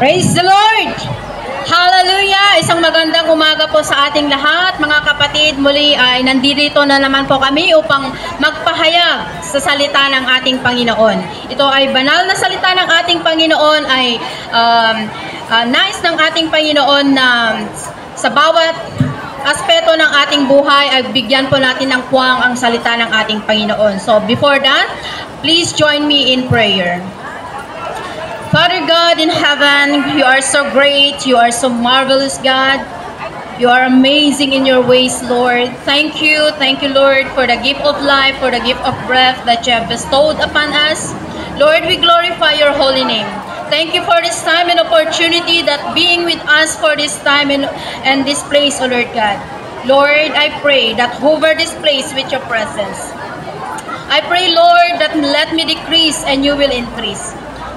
Praise the Lord! Hallelujah! Isang magandang umaga po sa ating lahat. Mga kapatid, muli ay nandito na naman po kami upang magpahayag sa salita ng ating Panginoon. Ito ay banal na salita ng ating Panginoon, ay nais ng ating Panginoon na sa bawat aspeto ng ating buhay ay bigyan po natin ng puwang ang salita ng ating Panginoon. So before that, please join me in prayer. Father God in heaven, you are so great, you are so marvelous, God. You are amazing in your ways, Lord. Thank you, Lord, for the gift of life, for the gift of breath that you have bestowed upon us. Lord, we glorify your holy name. Thank you for this time and opportunity that being with us for this time and this place, O Lord God. Lord, I pray that hover this place with your presence. I pray, Lord, that let me decrease and you will increase.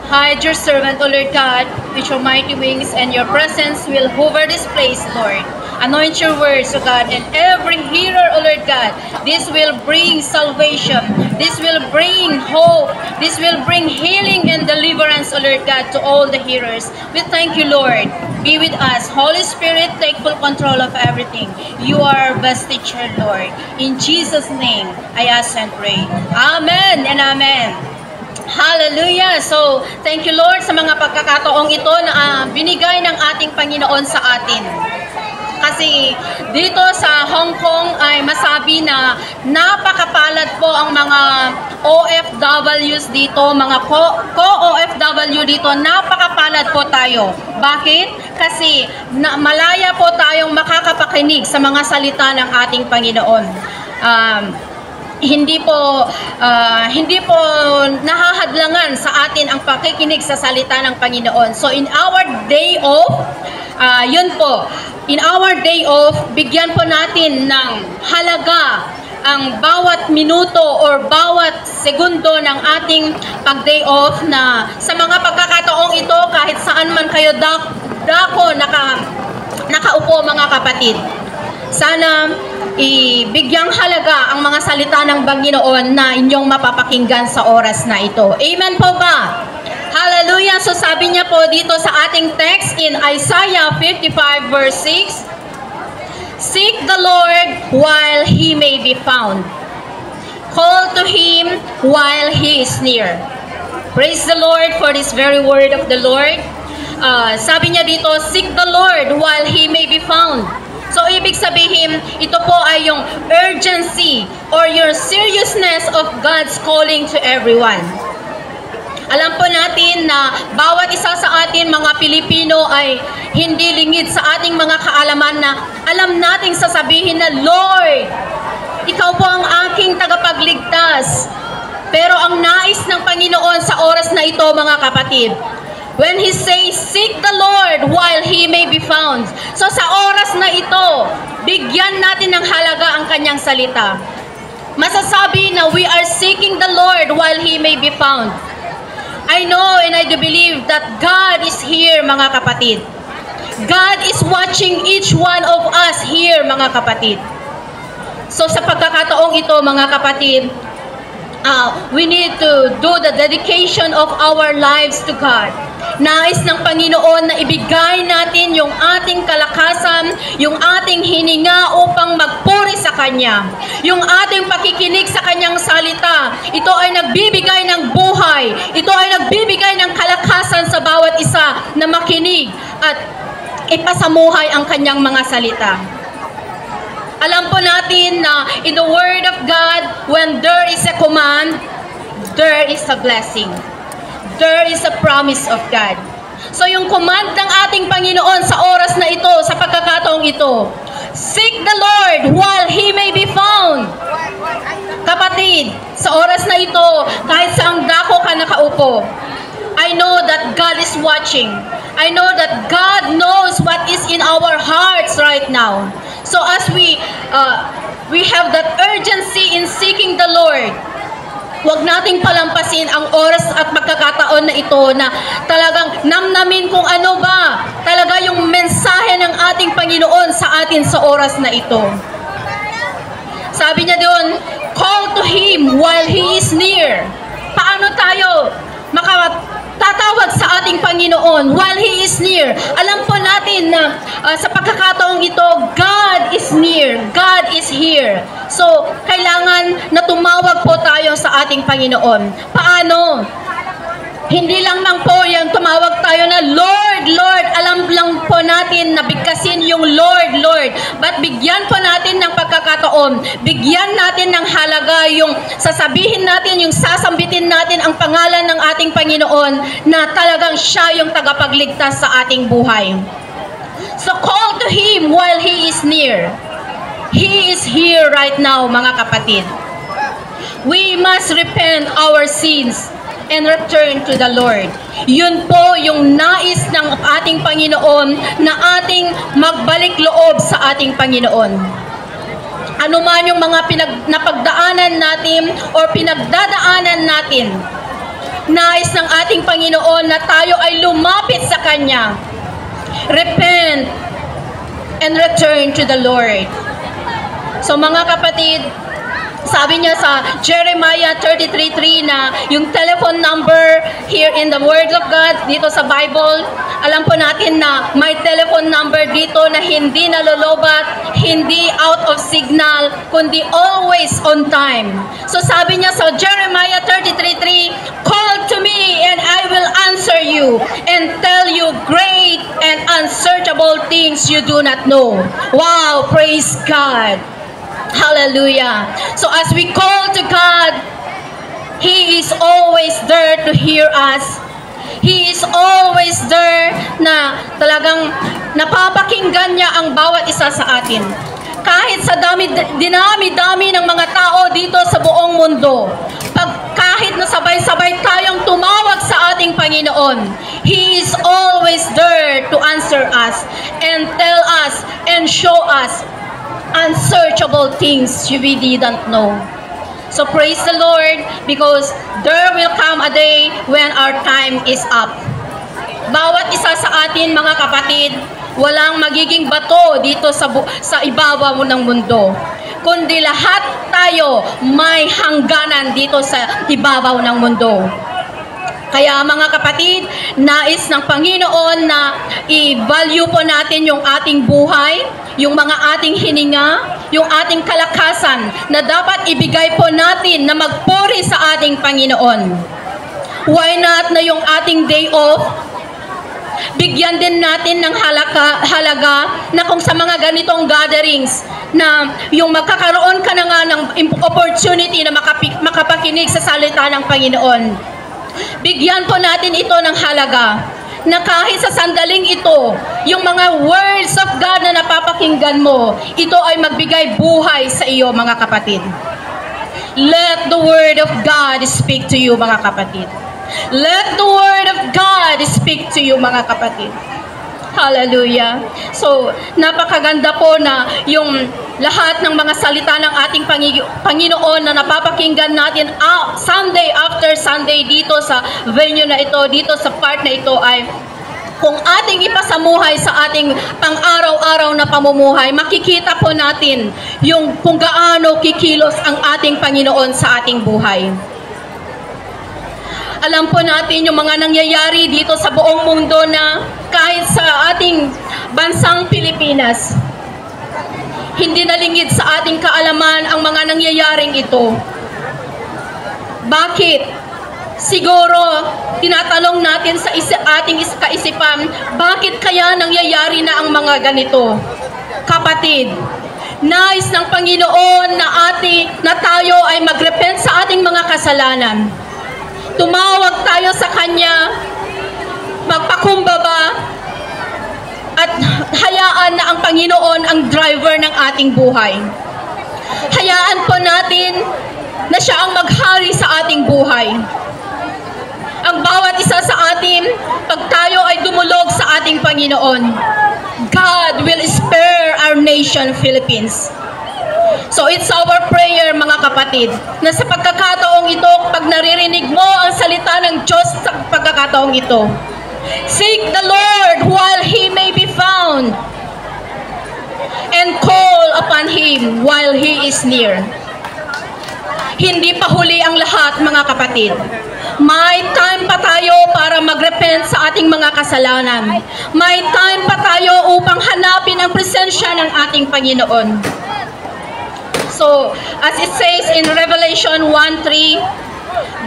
Hide your servant, O Lord God, with your mighty wings, and your presence will hover this place, Lord. Anoint your words, O God, and every hearer, O Lord God, this will bring salvation. This will bring hope. This will bring healing and deliverance, O Lord God, to all the hearers. We thank you, Lord. Be with us. Holy Spirit, take full control of everything. You are our best teacher, Lord. In Jesus' name, I ask and pray. Amen and amen. Hallelujah! So, thank you Lord sa mga pagkakataong ito na binigay ng ating Panginoon sa atin. Kasi dito sa Hong Kong ay masabi na napakapalad po ang mga OFWs dito, mga co-OFW dito, napakapalad po tayo. Bakit? Kasi malaya po tayong makakapakinig sa mga salita ng ating Panginoon. Hindi po nahahadlangan sa atin ang pakikinig sa salita ng Panginoon. So in our day off, in our day off, bigyan po natin ng halaga ang bawat minuto or bawat segundo ng ating pag-day off, na sa mga pagkakataong ito, kahit saan man kayo nakaupo mga kapatid. Sana ibigyang halaga ang mga salita ng Panginoon na inyong mapapakinggan sa oras na ito. Amen po ba? Hallelujah! So sabi niya po dito sa ating text in Isaiah 55 verse 6, "Seek the Lord while He may be found. Call to Him while He is near." Praise the Lord for this very word of the Lord. Sabi niya dito, seek the Lord while He may be found. So, ibig sabihin, ito po ay yung urgency or your seriousness of God's calling to everyone. Alam po natin na bawat isa sa atin, mga Pilipino, ay hindi lingid sa ating mga kaalaman na alam nating sasabihin na, Lord, Ikaw po ang aking tagapagligtas. Pero ang nais ng Panginoon sa oras na ito, mga kapatid, when He says, seek the Lord while He may be found. So sa oras na ito, bigyan natin ng halaga ang Kanyang salita. Masasabi na we are seeking the Lord while He may be found. I know and I do believe that God is here, mga kapatid. God is watching each one of us here, mga kapatid. So sa pagkakataong ito, mga kapatid, we need to do the dedication of our lives to God. Nais ng Panginoon na ibigay natin yung ating kalakasan, yung ating hininga upang magpuri sa Kanya. Yung ating pakikinig sa Kanyang salita, ito ay nagbibigay ng buhay. Ito ay nagbibigay ng kalakasan sa bawat isa na makinig at ipasamuhay ang Kanyang mga salita. Alam po natin na in the Word of God, when there is a command, there is a blessing. There is a promise of God. So yung command ng ating Panginoon sa oras na ito, sa pagkakataong ito, seek the Lord while He may be found. Kapatid, sa oras na ito, kahit saang dako ka nakaupo, I know that God is watching. I know that God knows what is in our hearts right now. So as we have that urgency in seeking the Lord, huwag nating palampasin ang oras at pagkakataon na ito na talagang namnamin kung ano ba talaga yung mensahe ng ating Panginoon sa atin sa oras na ito. Sabi niya doon, call to Him while He is near. Paano tayo tatawag sa ating Panginoon while He is near. Alam po natin na sa pagkakataong ito, God is near. God is here. So, kailangan na tumawag po tayo sa ating Panginoon. Paano? Hindi lang po yung tumawag tayo na Lord, Lord. Alam lang po natin na bigkasin yung Lord, Lord. But bigyan po natin ng pagkakataon. Bigyan natin ng halaga yung sasabihin natin, yung sasambitin natin ang pangalan ng ating Panginoon na talagang siya yung tagapagligtas sa ating buhay. So call to Him while He is near. He is here right now, mga kapatid. We must repent our sins and return to the Lord. Yun po yung nais ng ating Panginoon na ating magbalik loob sa ating Panginoon. Ano man yung mga napagdaanan natin or pinagdadaanan natin, nais ng ating Panginoon na tayo ay lumapit sa Kanya. Repent and return to the Lord. So mga kapatid, sabi niya sa Jeremiah 33:3 na yung telephone number here in the Word of God, dito sa Bible, alam po natin na may telephone number dito na hindi nalolobat, hindi out of signal, kundi always on time. So sabi niya sa Jeremiah 33:3, call to me and I will answer you and tell you great and unsearchable things you do not know. Wow, praise God. Hallelujah. So as we call to God, He is always there to hear us. He is always there na talagang napapakinggan niya ang bawat isa sa atin. Kahit sa dinami-dami ng mga tao dito sa buong mundo, kahit na sabay-sabay tayong tumawag sa ating Panginoon, He is always there to answer us and tell us and show us unsearchable things we didn't know. So praise the Lord, because there will come a day when our time is up. Bawat isa sa atin, mga kapatid, walang magiging bato dito sa ibabaw ng mundo, kundi lahat tayo may hangganan dito sa ibabaw ng mundo. Kaya mga kapatid, nais ng Panginoon na i-value po natin yung ating buhay, yung mga ating hininga, yung ating kalakasan na dapat ibigay po natin na magpuri sa ating Panginoon. Why not na yung ating day off, bigyan din natin ng halaga na kung sa mga ganitong gatherings na yung magkakaroon ka na nga ng opportunity na makapakinig sa salita ng Panginoon. Bigyan po natin ito ng halaga na kahit sa sandaling ito, yung mga words of God na napapakinggan mo, ito ay magbigay buhay sa iyo, mga kapatid. Let the word of God speak to you, mga kapatid. Let the word of God speak to you, mga kapatid. Hallelujah. So, napakaganda po na yung lahat ng mga salita ng ating Panginoon na napapakinggan natin Sunday after Sunday dito sa venue na ito, dito sa part na ito ay kung ating ipasamuhay sa ating pang-araw-araw na pamumuhay, makikita po natin yung kung gaano kikilos ang ating Panginoon sa ating buhay. Alam po natin yung mga nangyayari dito sa buong mundo na kahit sa ating bansang Pilipinas, hindi nalingid sa ating kaalaman ang mga nangyayaring ito. Bakit? Siguro, tinatanong natin sa ating kaisipan, bakit kaya nangyayari na ang mga ganito? Kapatid, nais ng Panginoon na tayo ay magrepent sa ating mga kasalanan. Tumawag tayo sa Kanya, magpakumbaba, at hayaan na ang Panginoon ang driver ng ating buhay. Hayaan po natin na siya ang maghari sa ating buhay. Ang bawat isa sa atin, pag tayo ay dumulog sa ating Panginoon, God will spare our nation, Philippines. So it's our prayer, mga kapatid, na sa pagkakataong ito, pag naririnig mo ang salita ng Diyos sa pagkakataong ito, seek the Lord while He may be found, and call upon Him while He is near. Hindi pa huli ang lahat, mga kapatid. May time pa tayo para mag-repent sa ating mga kasalanan. May time pa tayo upang hanapin ang presensya ng ating Panginoon. So, as it says in Revelation 1:3,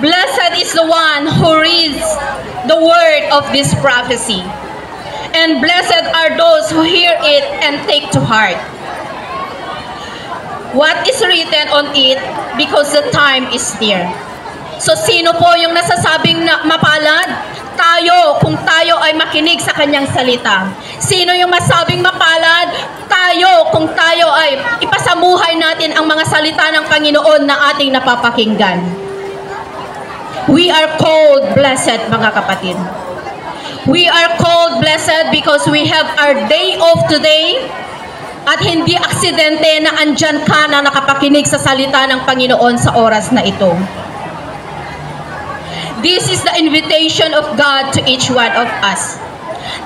blessed is the one who reads the word of this prophecy, and blessed are those who hear it and take to heart what is written on it, because the time is near. So, sino po yung nasasabing na mapalad? Tayo, kung tayo ay makinig sa kanyang salita. Sino yung masabing mapalad? Tayo, kung tayo ay ipasamuhay natin ang mga salita ng Panginoon na ating napapakinggan. We are called blessed, mga kapatid. We are called blessed because we have our day off today, at hindi aksidente na andyan ka na nakapakinig sa salita ng Panginoon sa oras na ito. This is the invitation of God to each one of us,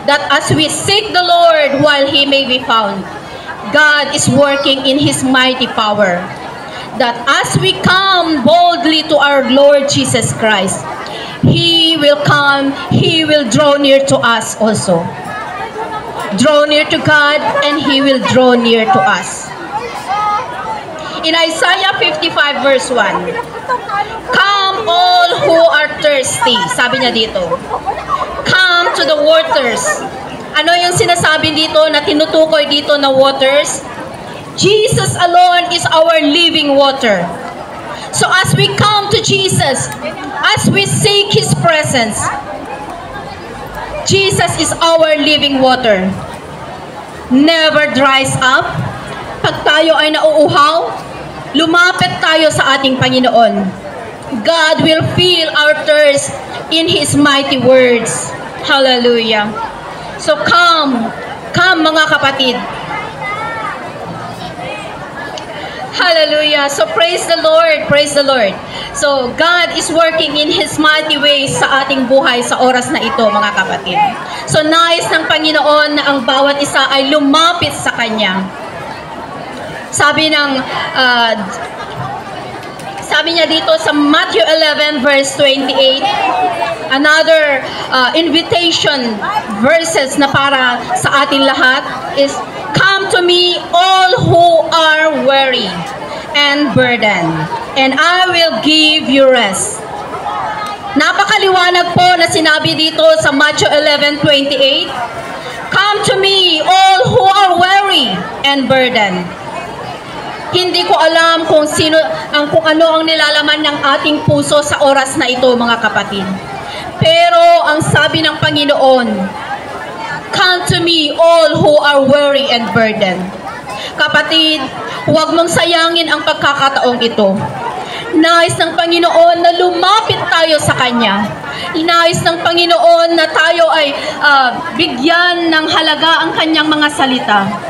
that as we seek the Lord while He may be found, God is working in His mighty power. That as we come boldly to our Lord Jesus Christ, He will come, He will draw near to us also. Draw near to God, and He will draw near to us. In Isaiah 55 verse 1, come all who are thirsty, sabi niya dito. Come to the waters. Ano yung sinasabi dito na tinutukoy dito na waters? Jesus alone is our living water. So as we come to Jesus, as we seek His presence, Jesus is our living water. Never dries up. Pag tayo ay nauuhaw, lumapit tayo sa ating Panginoon. God will fill our thirst in His mighty words. Hallelujah. So come mga kapatid. Hallelujah. So praise the Lord, praise the Lord. So God is working in His mighty ways sa ating buhay sa oras na ito, mga kapatid. So nais ng Panginoon na ang bawat isa ay lumapit sa Kanya. Sabi niya dito sa Matthew 11 verse 28, another invitation verses na para sa ating lahat is, come to me all who are weary and burdened, and I will give you rest. Napakaliwanag po na sinabi dito sa Matthew 11:28, come to me all who are weary and burdened. Hindi ko alam kung ano ang nilalaman ng ating puso sa oras na ito, mga kapatid. Pero ang sabi ng Panginoon, come to me all who are weary and burdened. Kapatid, huwag mong sayangin ang pagkakataong ito. Nais ng Panginoon na lumapit tayo sa Kanya. Nais ng Panginoon na tayo ay bigyan ng halaga ang Kanyang mga salita.